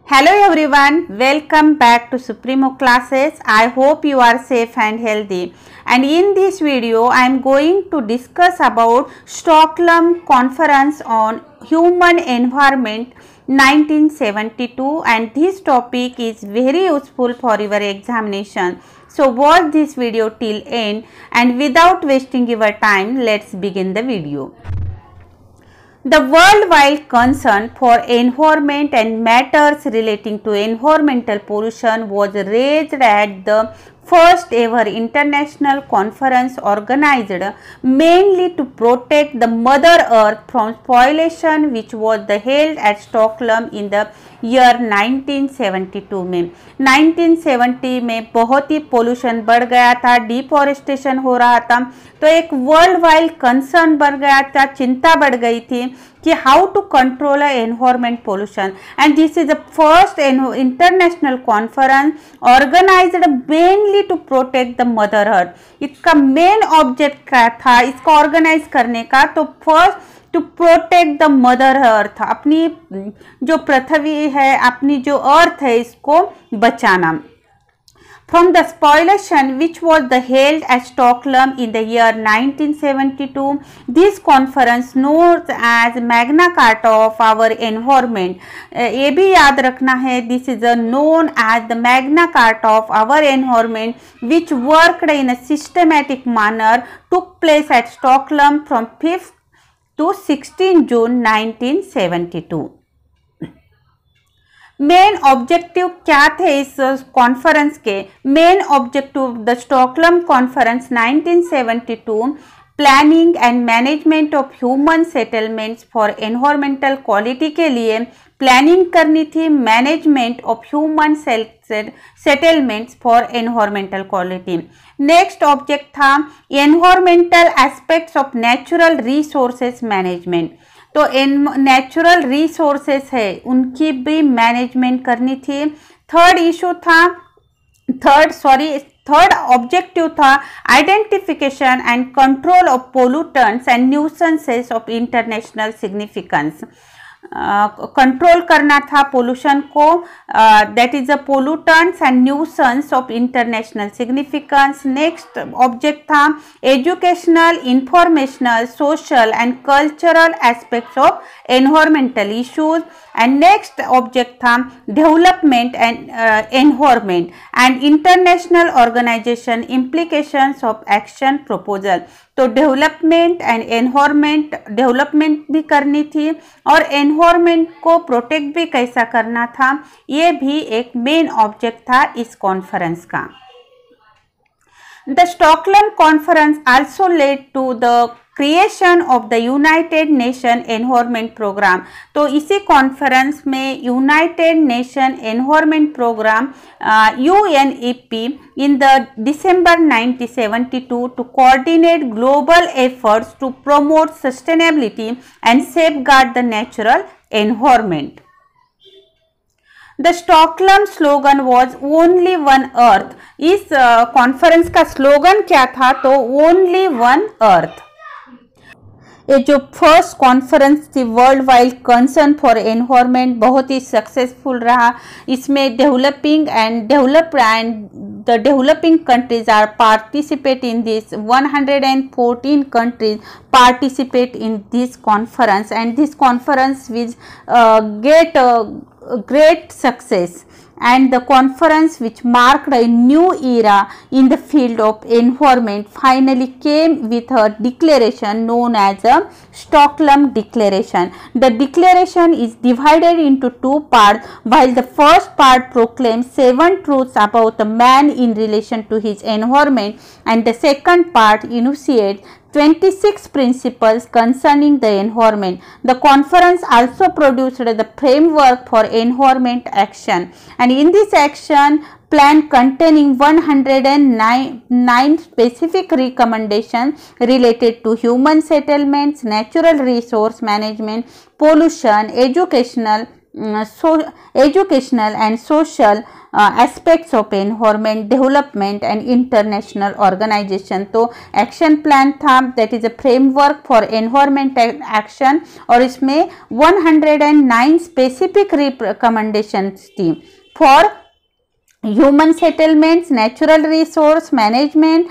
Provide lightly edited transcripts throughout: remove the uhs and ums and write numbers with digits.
Hello everyone, welcome back to Supremo classes. I hope you are safe and healthy. And in this video, I am going to discuss about Stockholm Conference on Human Environment 1972, and this topic is very useful for your examination. So watch this video till end, and without wasting your time, let's begin the video. The worldwide concern for environment and matters relating to environmental pollution was raised at the first ever international conference organized mainly to protect the Mother Earth from spoliation, which was held at Stockholm in the year 1972 में 1970 में बहुत ही pollution बढ़ गया था, deforestation हो रहा था, तो एक वर्ल्ड वाइड कंसर्न बढ़ गया था, चिंता बढ़ गई थी कि how to control environment pollution. And this is the first international conference organised mainly to protect the mother earth. इसका मेन ऑब्जेक्ट क्या था इसको ऑर्गेनाइज करने का? तो first to protect the mother earth, अपनी जो पृथ्वी है, अपनी जो अर्थ है, इसको बचाना from the spoliation which was held at Stockholm in the year 1972. This conference known as Magna Carta of our environment. ये भी याद रखना है, this is known as the Magna Carta of our environment, which worked in a systematic manner, took place at Stockholm from 5th to 16 June 1972. Main objective क्या थे इस conference के? Main objective the Stockholm conference 1972 planning and management of human settlements for environmental quality के लिए planning करनी थी, management of human settlements for environmental quality. Next object था environmental aspects of natural resources management. तो natural resources है उनकी भी management करनी थी. थर्ड ऑब्जेक्टिव था identification and control of pollutants and nuisances of international significance. Control करना था पोल्यूशन को, that is the pollutants and nuisance of international significance. Next object था educational, informational, social and cultural aspects of environmental issues. And next object था development and environment and international organisation implications of action proposal. तो development and environment, development भी करनी थी और environment को protect भी कैसा करना था, ये भी एक मेन ऑब्जेक्ट था इस कॉन्फ्रेंस का. The Stockholm Conference also led to the creation of the United Nations Environment Program. तो इसी कॉन्फ्रेंस में United Nation Environment Programme UNEP in the December 1972 to coordinate global efforts to promote sustainability and safeguard the natural environment. The Stockholm slogan was only one earth. इस conference का slogan क्या था? तो only one earth. ये जो first conference थी world wide concern for environment बहुत ही सक्सेसफुल रहा. इसमें developing and the developing countries are participate in this. 114 countries participate in this conference, and this conference will get great success, and the conference which marked a new era in the field of environment finally came with a declaration known as a Stockholm Declaration. The declaration is divided into two parts. While the first part proclaims 7 truths about a man in relation to his environment, and the second part enunciates 26 principles concerning the environment. The conference also produced the framework for environment action, and in this action plan containing 109 specific recommendations related to human settlements, natural resource management, pollution, educational educational and social aspects of environment development and international organization। तो action plan था that is a framework for environment action और इसमें 109 specific recommendations थी for human settlements, natural resource management,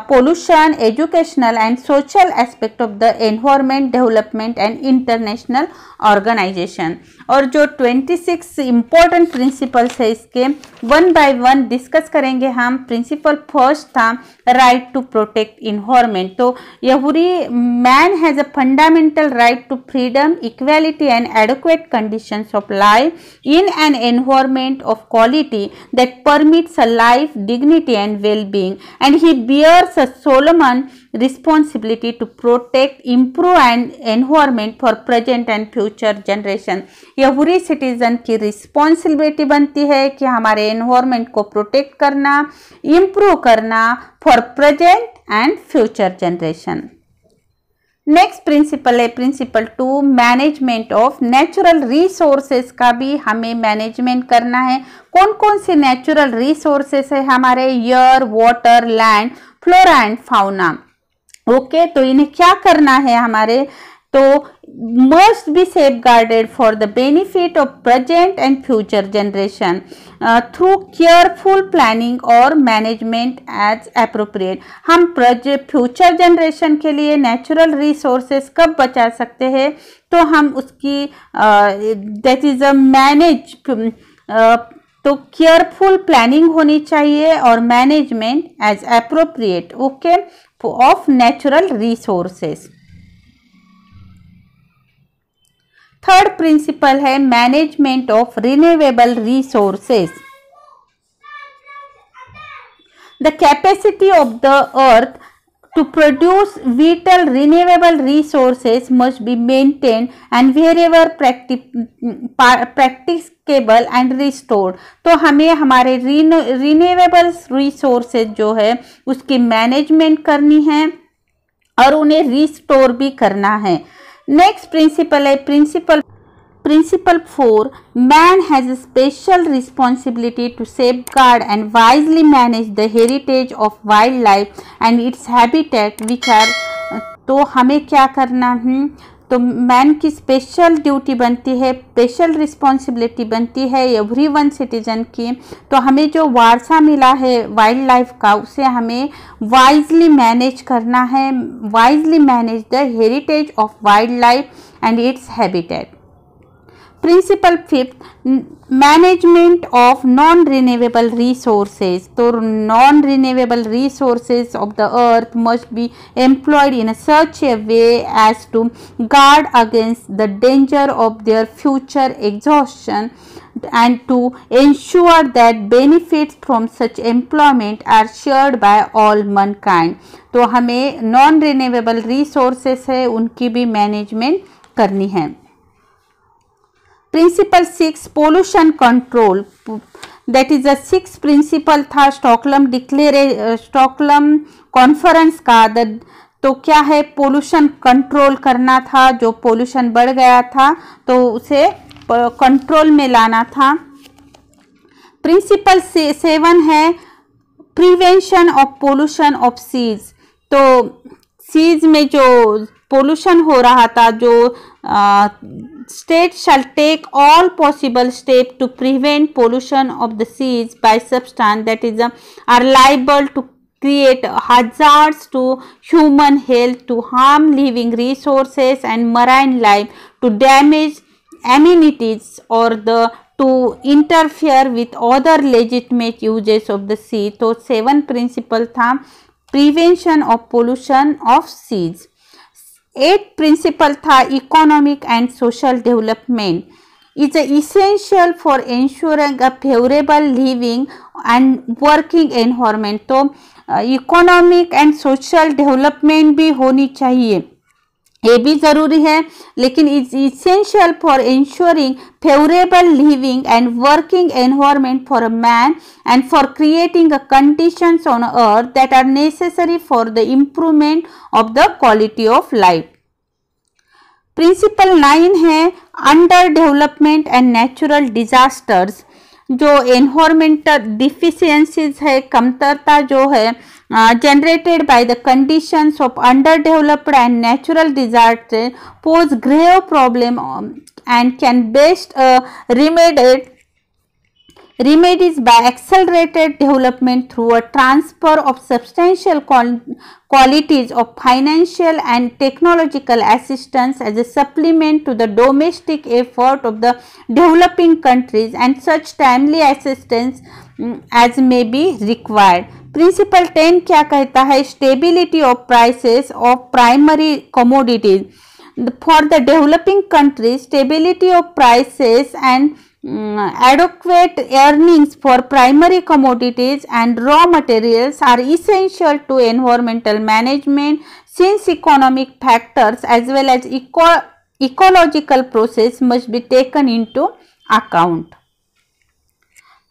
pollution, educational and social aspect of the environment development and international organization। और जो 26 important principles है इसके one by one discuss करेंगे हम। Principle first था राइट टू प्रोटेक्ट इन्वायरमेंट। तो यहुरी man has a fundamental right to freedom, equality and adequate conditions of life in an environment of quality that permits a life dignity and wellbeing and he bears a solemn responsibility to protect, improve and environment for present and future generation। Every citizen की responsibility बनती है कि हमारे environment को protect करना, improve करना for present and future generation. Next principle है principle 2 management of natural resources का भी हमें मैनेजमेंट करना है। कौन कौन से नेचुरल रिसोर्सेस है हमारे? Air, water, land, flora and fauna. Okay, तो इन्हें क्या करना है हमारे? तो must be safe guarded for the benefit of present and future generation through careful planning और मैनेजमेंट एज अप्रोप्रिएट। हम फ्यूचर जनरेशन के लिए नेचुरल रिसोर्सेस कब बचा सकते हैं? तो हम उसकी दैट इज अ मैनेज तो केयरफुल प्लानिंग होनी चाहिए और management as appropriate okay of natural resources. Third principle है management of renewable resources. The capacity of the earth to produce vital renewable resources must be maintained and wherever practicable and restored। तो हमें हमारे renewable resources जो है उसकी management करनी है और उन्हें रिस्टोर भी करना है। नेक्स्ट प्रिंसिपल है Principle 4 Man has a special responsibility to safeguard and wisely manage the heritage of wildlife and its habitat which are तो हमें क्या करना है? तो मैन की स्पेशल ड्यूटी बनती है, स्पेशल रिस्पॉन्सिबिलिटी बनती है एवरीवन सिटीजन की। तो हमें जो वारसा मिला है वाइल्ड लाइफ का उसे हमें वाइजली मैनेज करना है, wisely manage the heritage of wild life and its habitat. Principle 5 management of non renewable resources. तो non renewable resources of the earth must be employed in such a way as to guard against the danger of their future exhaustion and to ensure that benefits from such employment are shared by all mankind। तो हमें non renewable resources है उनकी भी management करनी है। Principle 6 pollution control that is a 6 principle था Stockholm conference का। तो क्या है? पोल्यूशन कंट्रोल करना था, जो पोल्यूशन बढ़ गया था तो उसे कंट्रोल में लाना था। प्रिंसिपल 7 है prevention of pollution of seas. तो सीज में जो पोल्यूशन हो रहा था, जो state shall take all possible steps to prevent pollution of the seas by substance that is are liable to create hazards to human health, to harm living resources and marine life, to damage amenities or to interfere with other legitimate uses of the sea। तो 7 principle था prevention of pollution of seas. 8 principle था economic and social development is essential for ensuring a favorable living and working environment। तो economic and social development भी होनी चाहिए, ये भी ज़रूरी है, लेकिन it's essential for ensuring favorable living and working environment for a man and for creating a conditions on earth that are necessary for the improvement of the quality of life। Principle 9 है under development and natural disasters. जो environmental deficiencies है, कमतरता जो है generated by the conditions of underdeveloped and natural disaster pose grave problem and can best remedies by accelerated development through a transfer of substantial qualities of financial and technological assistance as a supplement to the domestic effort of the developing countries, and such timely assistance as may be required. Principle 10 क्या कहता है? Stability of prices of primary commodities for the developing countries. Stability of prices and adequate earnings for primary commodities and raw materials are essential to environmental management, since economic factors as well as ecological process must be taken into account.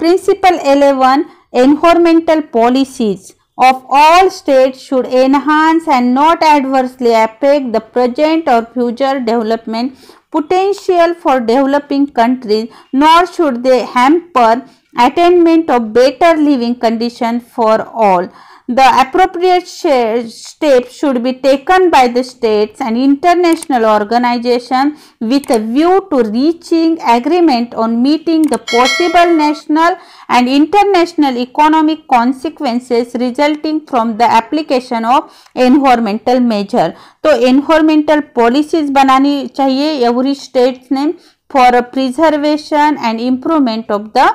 Principle 11, environmental policies of all states should enhance and not adversely affect the present or future development potential for developing countries, nor should they hamper attainment of better living conditions for all. The appropriate steps should be taken by the states and international organizations with a view to reaching agreement on meeting the possible national and international economic consequences resulting from the application of environmental measure. तो environmental policies बनानी चाहिए every states ने for a preservation and improvement of the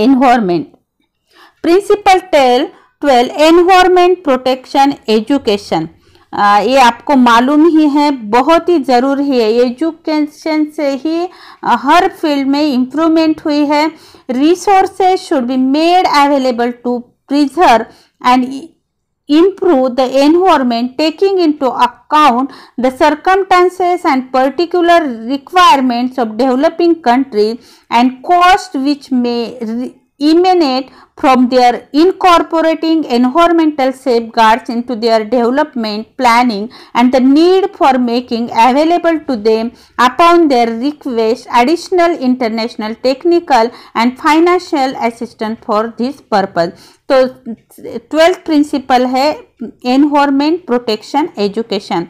environment. Principle 12, environment protection education. ये आपको मालूम ही है, बहुत ही ज़रूरी है। एजुकेशन से ही हर फील्ड में इम्प्रूवमेंट हुई है। Resources should be made available to preserve and improve the environment, taking into account the circumstances and particular requirements of developing countries and costs which may emanate from their incorporating environmental safeguards into their development planning and the need for making available to them upon their request additional international technical and financial assistance for this purpose. तो 12th principal है environment protection education.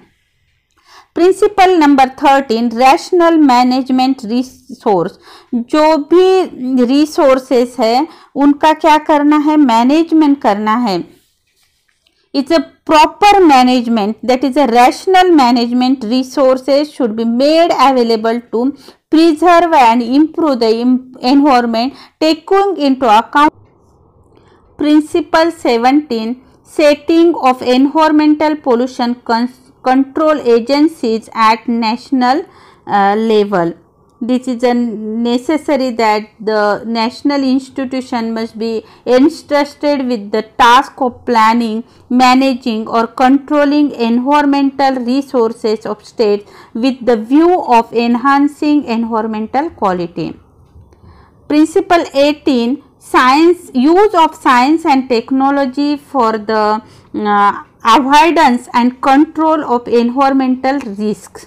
Principle number 13, rational management resource. जो भी resources है उनका क्या करना है? Management करना है। It's a proper management, that is a rational management resources should be made available to preserve and improve the environment taking into account. Principle 17, setting of environmental pollution control agencies at national level. This is necessary that the national institution must be entrusted with the task of planning, managing or controlling environmental resources of states with the view of enhancing environmental quality. Principle 18, use of science and technology for the avoidance and control of environmental risks.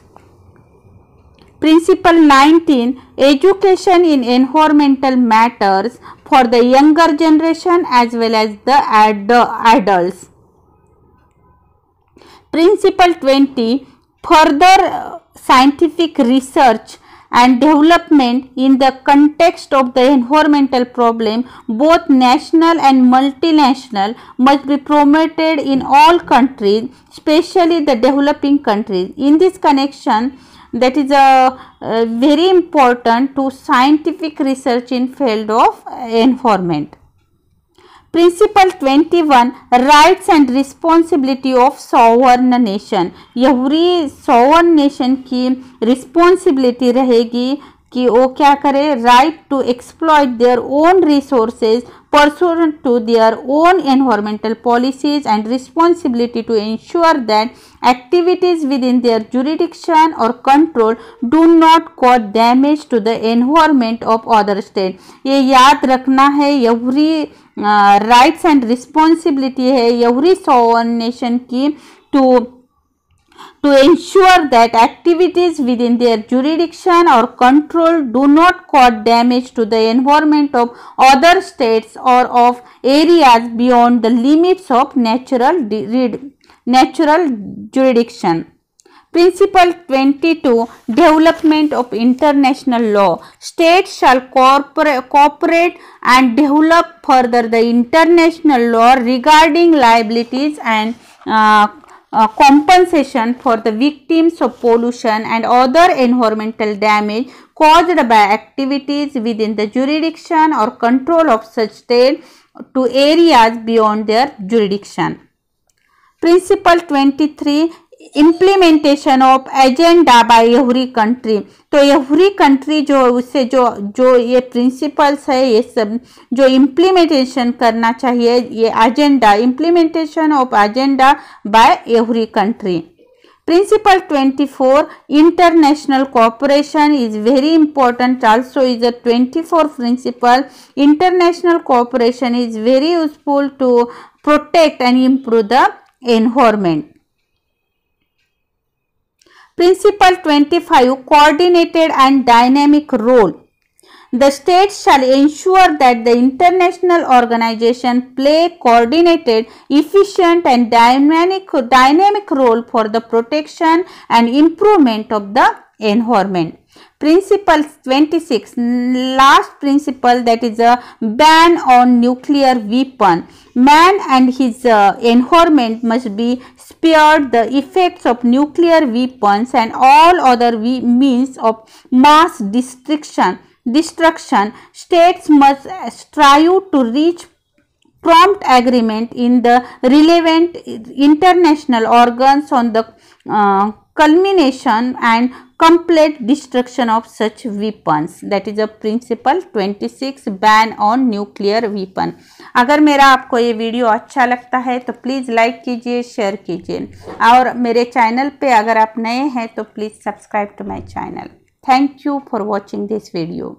Principle 19, education in environmental matters for the younger generation as well as the adults. Principle 20, further scientific research and development in the context of the environmental problem, both national and multinational, must be promoted in all countries, especially the developing countries. In this connection, that is very important to scientific research in field of environment. Principle 21, rights and responsibility of sovereign nation. every sovereign nation की responsibility रहेगी कि वो क्या करे? right to exploit their own resources pursuant to their own environmental policies and responsibility to ensure that activities within their jurisdiction or control do not cause damage to the environment of other states. ये याद रखना है, every rights and responsibility है every sovereign nation की to to ensure that activities within their jurisdiction or control do not cause damage to the environment of other states or of areas beyond the limits of natural jurisdiction. Principle 22, Development of international law. States shall cooperate and develop further the international law regarding liabilities and compensation for the victims of pollution and other environmental damage caused by activities within the jurisdiction or control of such state to areas beyond their jurisdiction. Principle 23, implementation of agenda by every country. तो every country जो उससे जो ये principles है, ये सब जो implementation करना चाहिए, ये agenda, implementation of agenda by every country. Principle 24, international cooperation is very important. Also is a 24th principle. International cooperation is very useful to protect and improve the environment. Principle 25, coordinated and dynamic role. The states shall ensure that the international organization play coordinated, efficient and dynamic role for the protection and improvement of the environment. Principle 26, last principle, that is a ban on nuclear weapon. Man and his environment must be spared the effects of nuclear weapons and all other means of mass destruction. States must strive to reach prompt agreement in the relevant international organs on the culmination and complete destruction of such weapons. That is a principle 26, ban on nuclear weapon. अगर मेरा आपको ये video अच्छा लगता है तो please like कीजिए, share कीजिए, और मेरे चैनल पे अगर आप नए हैं तो please subscribe to my channel. Thank you for watching this video.